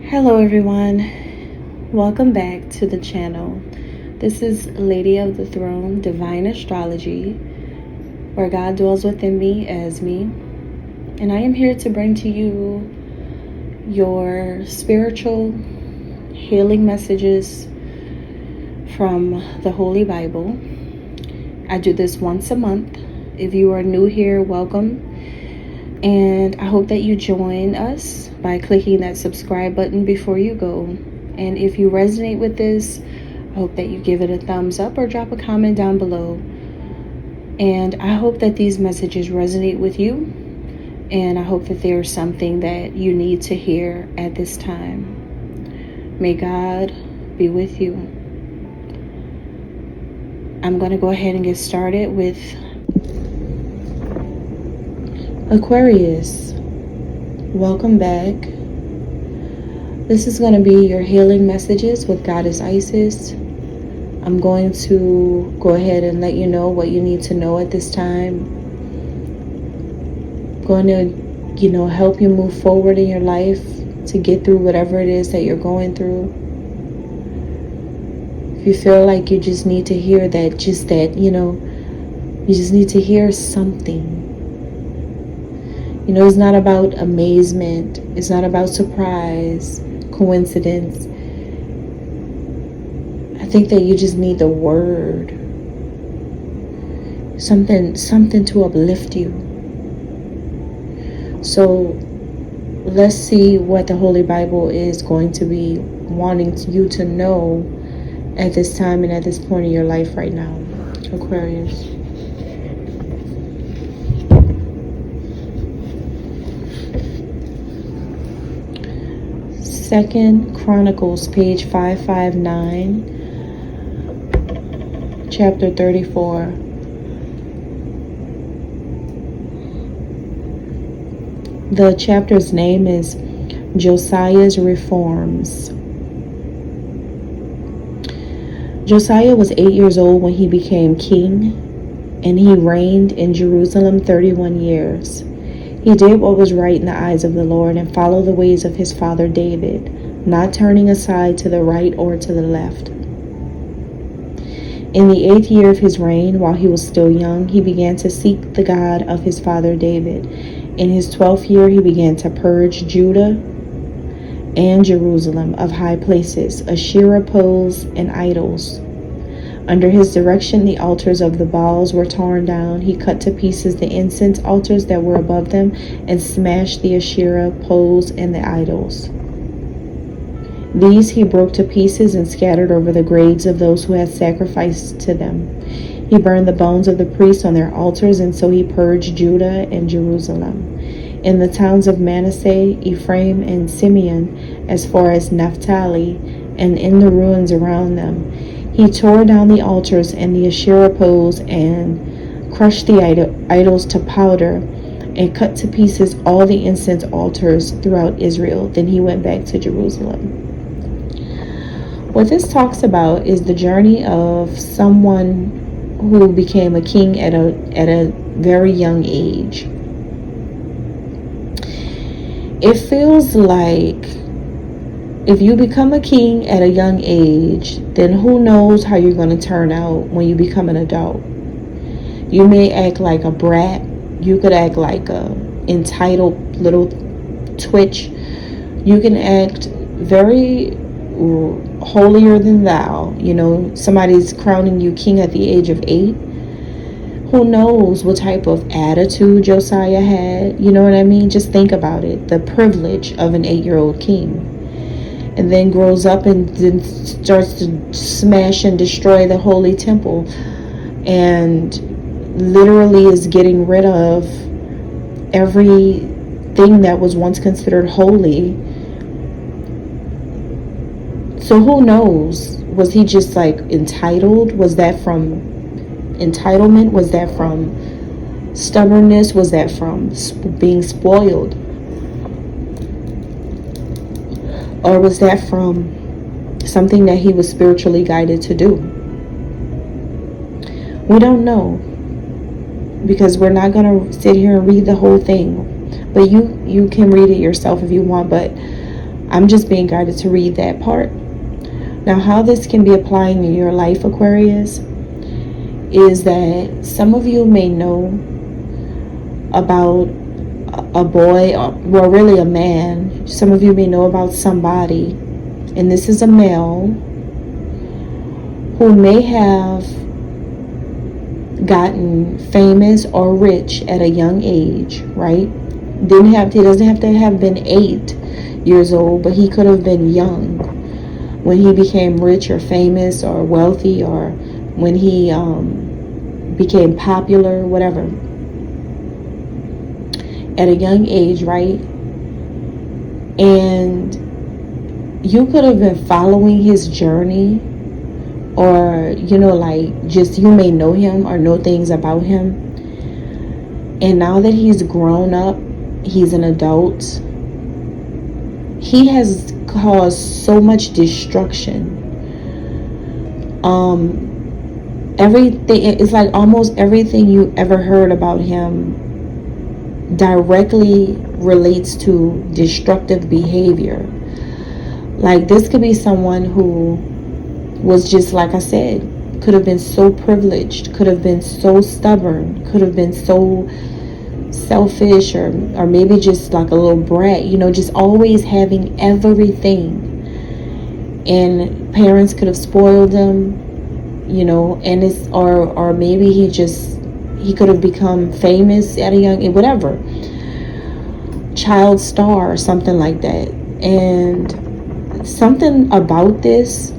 Hello everyone, welcome back to the channel. This is Lady of the Throne Divine Astrology, where God dwells within me as me, and I am here to bring to you your spiritual healing messages from the Holy Bible. I do this once a month. If you are new here, welcome. And I hope that you join us by clicking that subscribe button before you go. And if you resonate with this, I hope that you give it a thumbs up or drop a comment down below. And I hope that these messages resonate with you. And I hope that there's something that you need to hear at this time. May God be with you. I'm going to go ahead and get started with Aquarius. Welcome back. This is going to be your healing messages with Goddess Isis. I'm going to go ahead and let you know what you need to know at this time. I'm going to, help you move forward in your life to get through whatever it is that you're going through. If you feel like you just need to hear that, you just need to hear something. It's not about amazement. It's not about surprise, coincidence. I think that you just need the word. Something to uplift you. So let's see what the Holy Bible is going to be wanting you to know at this time and at this point in your life right now, Aquarius. Second Chronicles, page 559, chapter 34. The chapter's name is Josiah's Reforms. Josiah was 8 years old when he became king, and he reigned in Jerusalem 31 years. He did what was right in the eyes of the Lord and followed the ways of his father David, not turning aside to the right or to the left. In the 8th year of his reign, while he was still young, he began to seek the God of his father David. In his 12th year, he began to purge Judah and Jerusalem of high places, Asherah poles, and idols. Under his direction, the altars of the Baals were torn down. He cut to pieces the incense altars that were above them and smashed the Asherah poles and the idols. These he broke to pieces and scattered over the graves of those who had sacrificed to them. He burned the bones of the priests on their altars, and so he purged Judah and Jerusalem. In the towns of Manasseh, Ephraim, and Simeon, as far as Naphtali, and in the ruins around them, he tore down the altars and the Asherah poles and crushed the idols to powder and cut to pieces all the incense altars throughout Israel. Then he went back to Jerusalem. What this talks about is the journey of someone who became a king at a very young age. It feels like if you become a king at a young age, then who knows how you're going to turn out when you become an adult. You may act like a brat. You could act like a entitled little twitch. You can act very holier than thou. Somebody's crowning you king at the age of 8. Who knows what type of attitude Josiah had? You know what I mean? Just think about it. The privilege of an 8-year-old king. And then grows up and then starts to smash and destroy the holy temple, and literally is getting rid of everything that was once considered holy. So who knows? Was he just like entitled? Was that from entitlement? Was that from stubbornness? Was that from being spoiled? Or was that from something that he was spiritually guided to do? We don't know, because we're not going to sit here and read the whole thing. But you can read it yourself if you want. But I'm just being guided to read that part. Now, how this can be applying in your life, Aquarius, is that some of you may know about a boy, or well, really a man. Some of you may know about somebody, and this is a male who may have gotten famous or rich at a young age, right? He doesn't have to have been 8 years old, but he could have been young when he became rich or famous or wealthy, or when he became popular, whatever, at a young age, right? And you could have been following his journey, or like, just, you may know him or know things about him, and now that he's grown up, he's an adult, he has caused so much destruction. Everything, it's like almost everything you ever heard about him directly relates to destructive behavior. Like, this could be someone who was just, like I said, could have been so privileged, could have been so stubborn, could have been so selfish, or maybe just like a little brat, just always having everything. And parents could have spoiled him, and it's, or maybe he could have become famous at a young age, whatever, child star or something like that. And something about this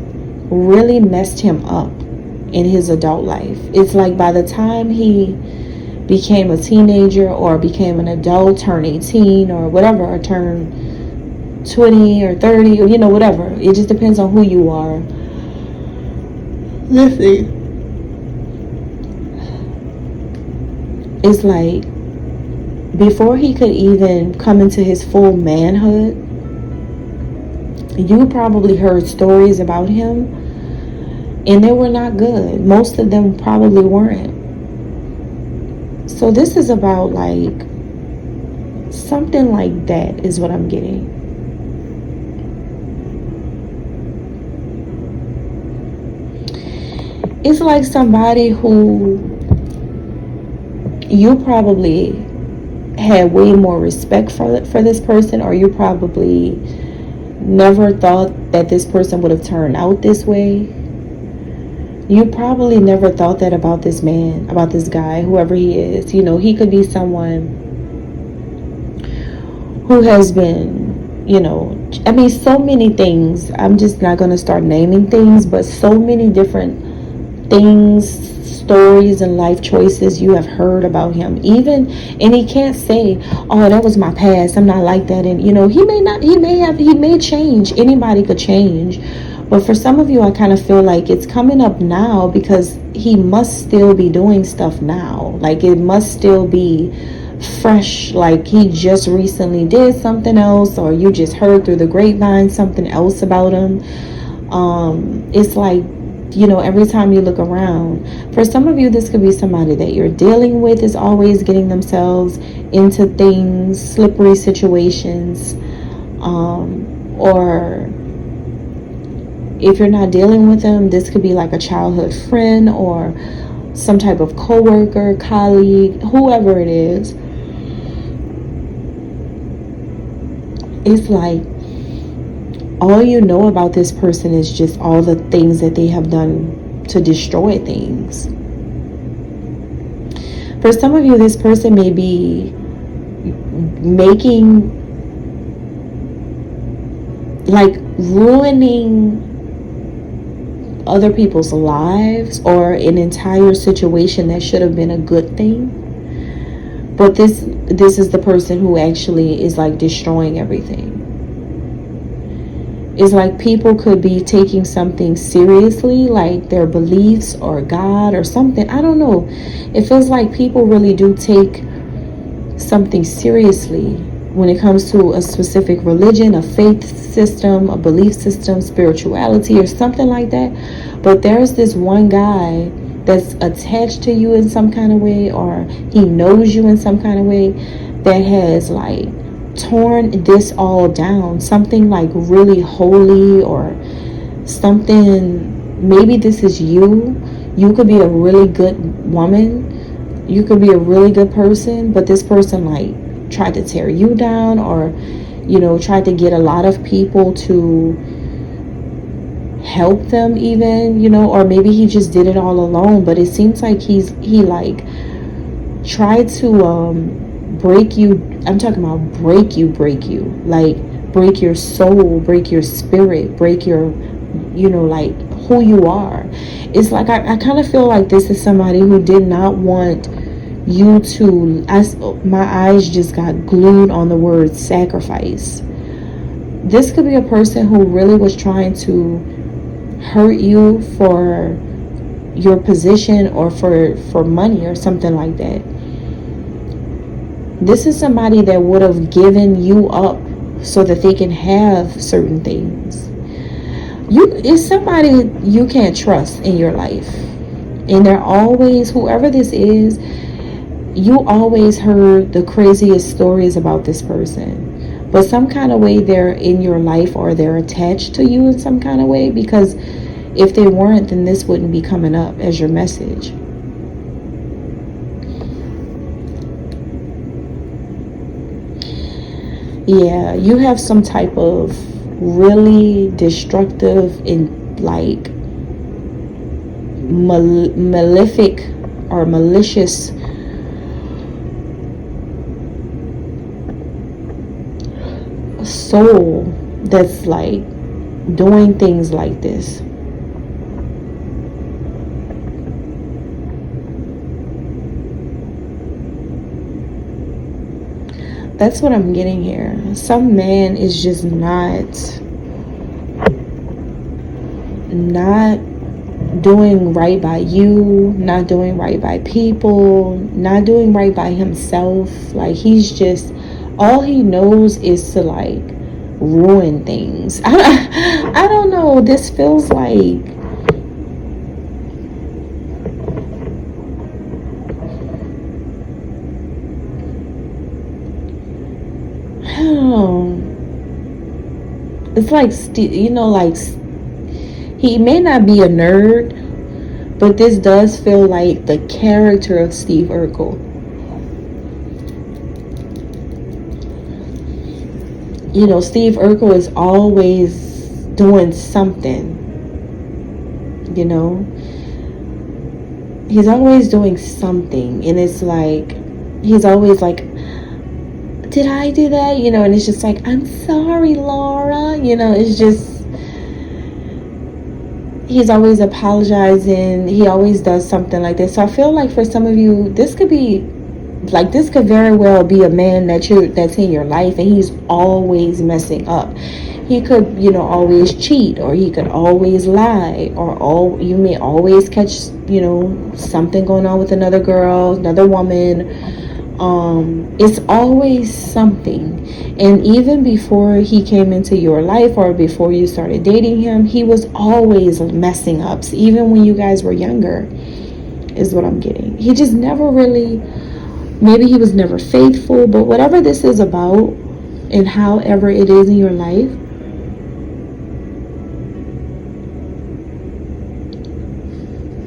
really messed him up in his adult life. It's like by the time he became a teenager, or became an adult, turned 18 or whatever, or turned 20 or 30, or whatever, it just depends on who you are. Listen, it's like before he could even come into his full manhood, you probably heard stories about him, and they were not good. Most of them probably weren't. So this is about like something like that is what I'm getting. It's like somebody who you probably had way more respect for this person, or you probably never thought that this person would have turned out this way. You probably never thought that about this man, about this guy, whoever he is. He could be someone who has been, so many things. I'm just not going to start naming things, but so many different things, stories, and life choices you have heard about him. And he can't say, oh, that was my past, I'm not like that. And, he may change. Anybody could change. But for some of you, I kind of feel like it's coming up now, because he must still be doing stuff now. Like, it must still be fresh. Like, he just recently did something else, or you just heard through the grapevine something else about him. It's like, every time you look around, for some of you, this could be somebody that you're dealing with is always getting themselves into things, slippery situations, or if you're not dealing with them, this could be like a childhood friend, or some type of coworker, colleague, whoever it is. It's like all you know about this person is just all the things that they have done to destroy things. For some of you, this person may be ruining other people's lives, or an entire situation that should have been a good thing. But this is the person who actually is like destroying everything. It's like people could be taking something seriously, like their beliefs or God or something. I don't know. It feels like people really do take something seriously when it comes to a specific religion, a faith system, a belief system, spirituality, or something like that. But there's this one guy that's attached to you in some kind of way, or he knows you in some kind of way, that has like torn this all down. Something like really holy, or something, maybe this is you. You could be a really good woman. You could be a really good person, but this person like tried to tear you down, or tried to get a lot of people to help them even, or maybe he just did it all alone. But it seems like he like tried to break you. I'm talking about break you, like break your soul, break your spirit, break your, like who you are. It's like I kind of feel like this is somebody who did not want you to, my eyes just got glued on the word sacrifice. This could be a person who really was trying to hurt you for your position, or for money or something like that. This is somebody that would have given you up so that they can have certain things. It's somebody you can't trust in your life. And they're always, whoever this is, you always heard the craziest stories about this person. But some kind of way they're in your life, or they're attached to you in some kind of way, because if they weren't, then this wouldn't be coming up as your message. Yeah, you have some type of really destructive and like malefic or malicious soul that's like doing things like this. That's what I'm getting here. Some man is just not doing right by you, not doing right by people, not doing right by himself. Like he's just, all he knows is to like ruin things. I don't know. This feels like it's like, like he may not be a nerd, but this does feel like the character of Steve Urkel. Steve Urkel is always doing something. He's always doing something, and it's like he's always like, did I do that? And it's just like, I'm sorry, Laura. It's just, he's always apologizing. He always does something like this. So I feel like for some of you, this could very well be a man that's in your life, and he's always messing up. He could, always cheat, or he could always lie, or you may always catch, something going on with another girl, another woman. It's always something. And even before he came into your life, or before you started dating him, he was always messing up. So even when you guys were younger, is what I'm getting. He just never really, maybe he was never faithful, but whatever this is about, and however it is in your life,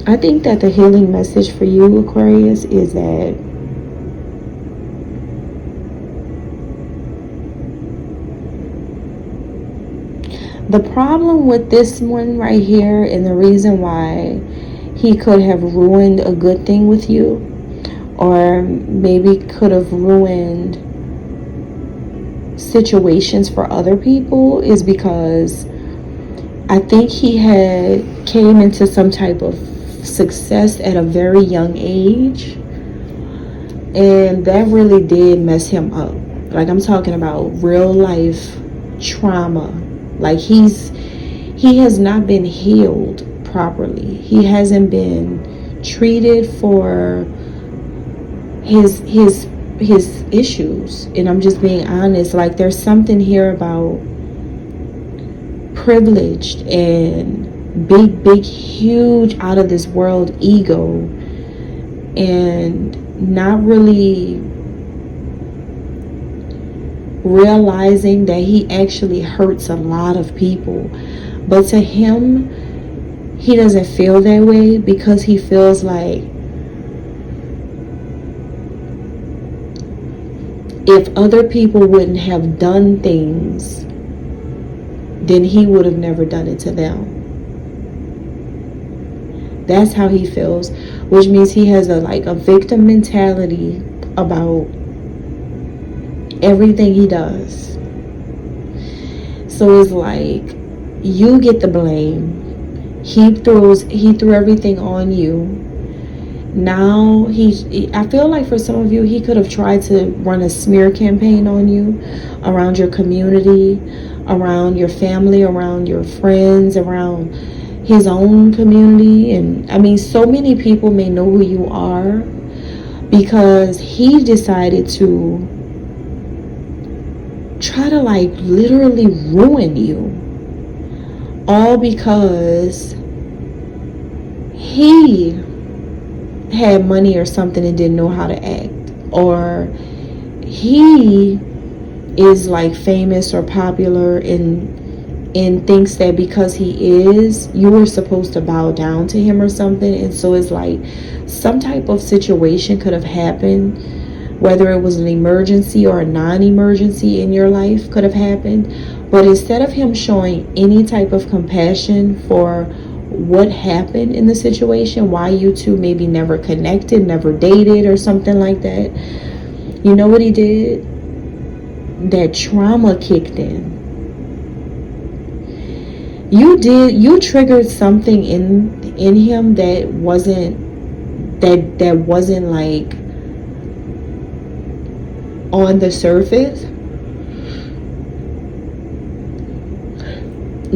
I think that the healing message for you, Aquarius, is that the problem with this one right here, and the reason why he could have ruined a good thing with you, or maybe could have ruined situations for other people, is because I think he had came into some type of success at a very young age, and that really did mess him up. Like, I'm talking about real life trauma. Like, he has not been healed properly. He hasn't been treated for his issues. And I'm just being honest. Like, there's something here about privileged and big, huge, out of this world ego, and not really realizing that he actually hurts a lot of people. But to him, he doesn't feel that way because he feels like if other people wouldn't have done things, then he would have never done it to them. That's how he feels, which means he has a victim mentality about everything he does. So it's like you get the blame. He threw everything on you. Now I feel like for some of you, he could have tried to run a smear campaign on you around your community, around your family, around your friends, around his own community. And I mean, so many people may know who you are because he decided to try to literally ruin you, all because he had money or something and didn't know how to act, or he is famous or popular and thinks that because he is, you were supposed to bow down to him or something. And so it's some type of situation could have happened, whether it was an emergency or a non-emergency in your life could have happened. But instead of him showing any type of compassion for what happened in the situation, why you two maybe never connected, never dated or something like that, you know what he did? That trauma kicked in. You triggered something in him that wasn't on the surface,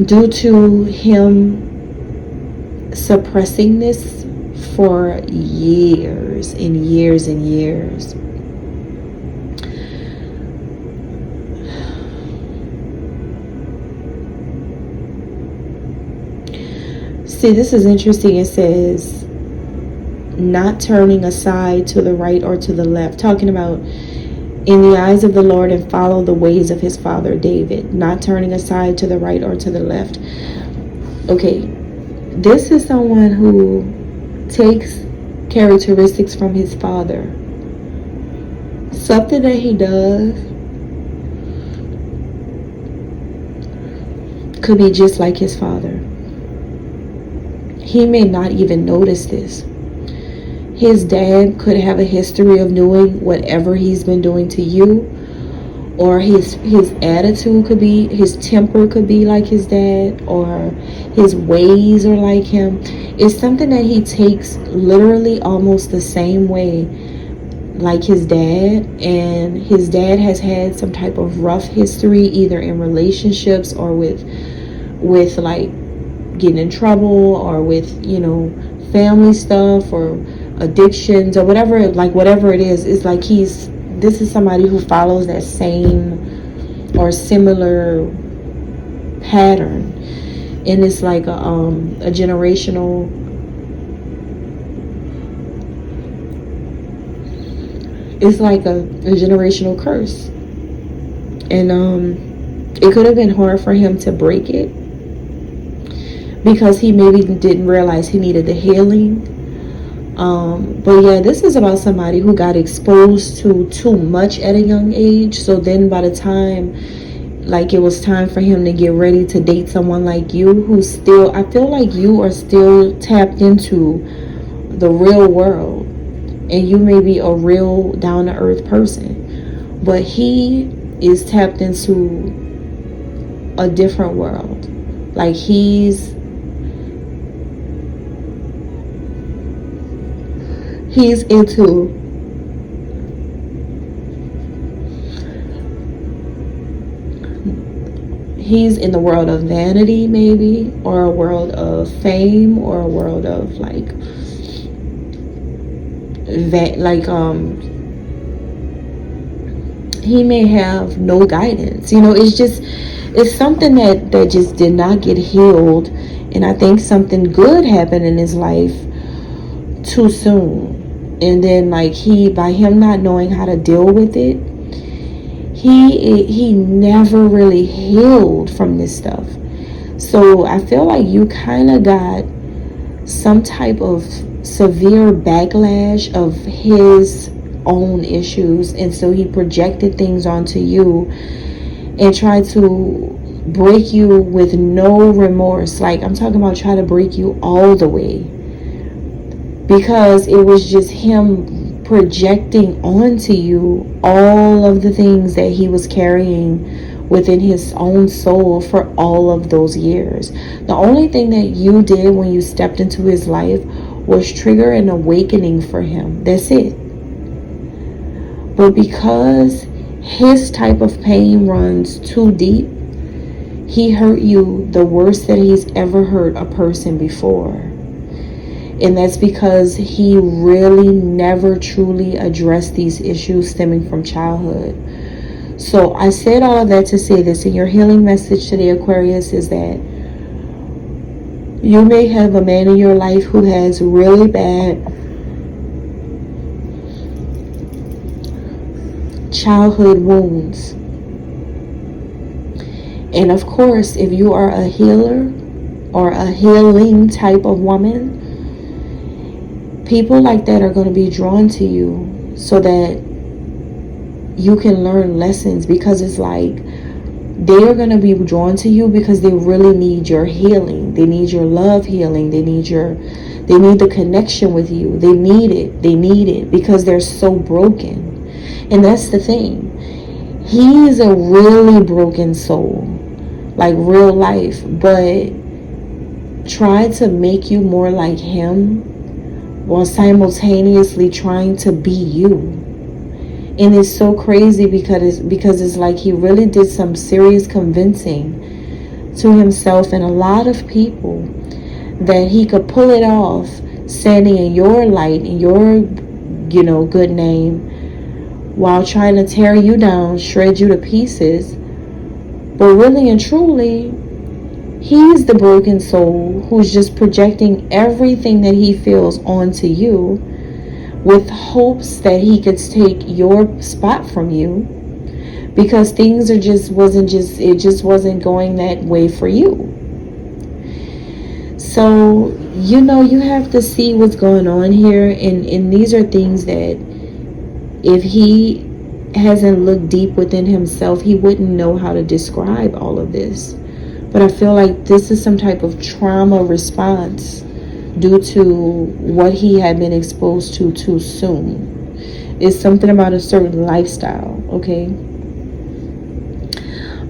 due to him suppressing this for years and years and years. See, this is interesting. It says, not turning aside to the right or to the left. Talking about in the eyes of the Lord and follow the ways of his father David. Not turning aside to the right or to the left. Okay, this is someone who takes characteristics from his father. Something that he does could be just like his father. He may not even notice this. His dad could have a history of doing whatever he's been doing to you, or his attitude could be, his temper could be like his dad, or his ways are like him. It's something that he takes literally almost the same way like his dad, and his dad has had some type of rough history either in relationships or with getting in trouble, or with family stuff or addictions or whatever it is. It's this is somebody who follows that same or similar pattern, and it's like a generational, it's like a generational curse. And it could have been hard for him to break it because he maybe didn't realize he needed the healing. But yeah, this is about somebody who got exposed to too much at a young age. So then by the time it was time for him to get ready to date someone like you, who's still, I feel like you are still tapped into the real world, and you may be a real down-to-earth person, but he is tapped into a different world. He's into he's in the world of vanity, maybe, or a world of fame, or a world of he may have no guidance. It's something that just did not get healed, and I think something good happened in his life too soon. And then by him not knowing how to deal with it, he never really healed from this stuff. So I feel like you kind of got some type of severe backlash of his own issues, and so he projected things onto you and tried to break you with no remorse. Like, I'm talking about try to break you all the way, because it was just him projecting onto you all of the things that he was carrying within his own soul for all of those years. The only thing that you did when you stepped into his life was trigger an awakening for him. That's it. But because his type of pain runs too deep, he hurt you the worst that he's ever hurt a person before. And that's because he really never truly addressed these issues stemming from childhood. So I said all of that to say this, and your healing message today, Aquarius, is that you may have a man in your life who has really bad childhood wounds. And of course, if you are a healer or a healing type of woman, people like that are going to be drawn to you so that you can learn lessons, because it's like they are going to be drawn to you because they really need your healing. They need your love healing. They need the connection with you. They need it because they're so broken. And that's the thing. He's a really broken soul, like real life, but try to make you more like him while simultaneously trying to be you. And it's so crazy because it's like he really did some serious convincing to himself and a lot of people that he could pull it off, standing in your light, in your, good name, while trying to tear you down, shred you to pieces. But really and truly, he's the broken soul who's just projecting everything that he feels onto you, with hopes that he could take your spot from you, because things it just wasn't going that way for you. So, you have to see what's going on here, and these are things that if he hasn't looked deep within himself, he wouldn't know how to describe all of this. But I feel like this is some type of trauma response due to what he had been exposed to too soon. It's something about a certain lifestyle, okay?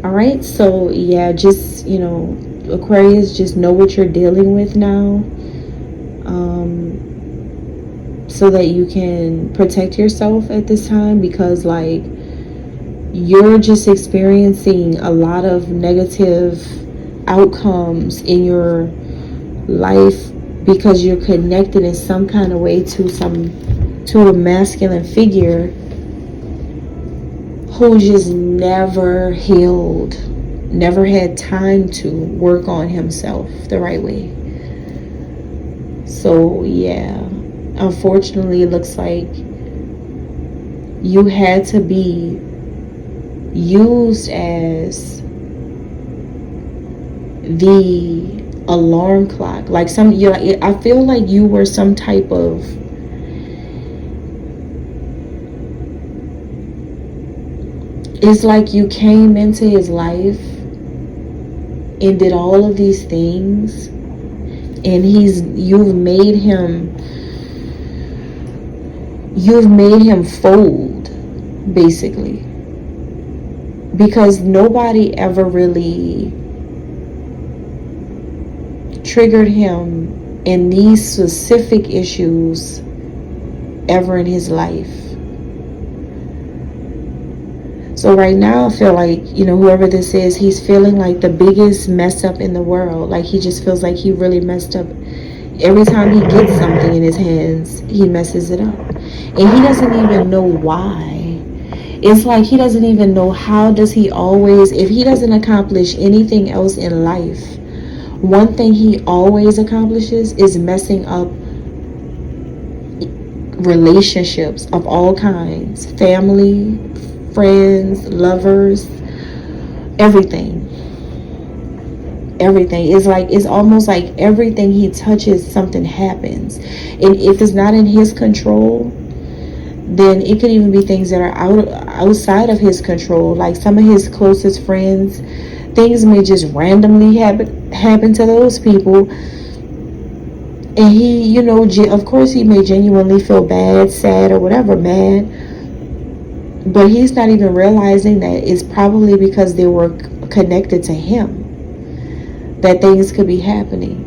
All right, so yeah, just, Aquarius, just know what you're dealing with now, so that you can protect yourself at this time, because like you're just experiencing a lot of negative outcomes in your life because you're connected in some kind of way to a masculine figure who just never healed, never had time to work on himself the right way. So yeah, unfortunately, it looks like you had to be used as the alarm clock. Like I feel like you were some type of it's like you came into his life and did all of these things, and you've made him fold, basically, because nobody ever really triggered him in these specific issues ever in his life. So right now I feel like, whoever this is, he's feeling like the biggest mess up in the world. Like he just feels like he really messed up. Every time he gets something in his hands, he messes it up. And he doesn't even know why. It's like he doesn't even know how does he always, if he doesn't accomplish anything else in life, one thing he always accomplishes is messing up relationships of all kinds, family, friends, lovers, everything. Everything. It's almost like everything he touches, something happens. And if it's not in his control, then it could even be things that are outside of his control. Like some of his closest friends, things may just randomly happen to those people, and he, you know, of course he may genuinely feel bad, sad, or whatever, mad, but he's not even realizing that it's probably because they were connected to him that things could be happening.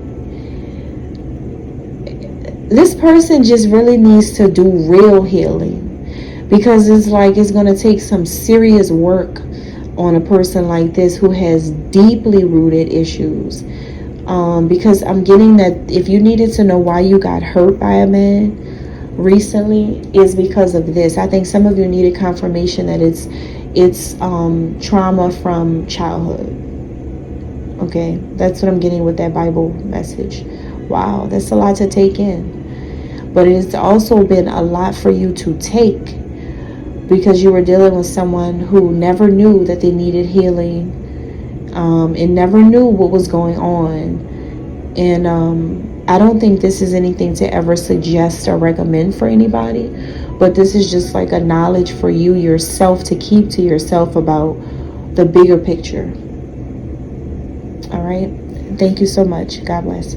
This person just really needs to do real healing, because it's like it's going to take some serious work on a person like this who has deeply rooted issues. Because I'm getting that if you needed to know why you got hurt by a man recently, is because of this. I think some of you needed confirmation that it's trauma from childhood. Okay, that's what I'm getting with that Bible message. Wow, that's a lot to take in. But it's also been a lot for you to take, because you were dealing with someone who never knew that they needed healing, and never knew what was going on. And I don't think this is anything to ever suggest or recommend for anybody, but this is just like a knowledge for you yourself to keep to yourself about the bigger picture. All right. Thank you so much. God bless.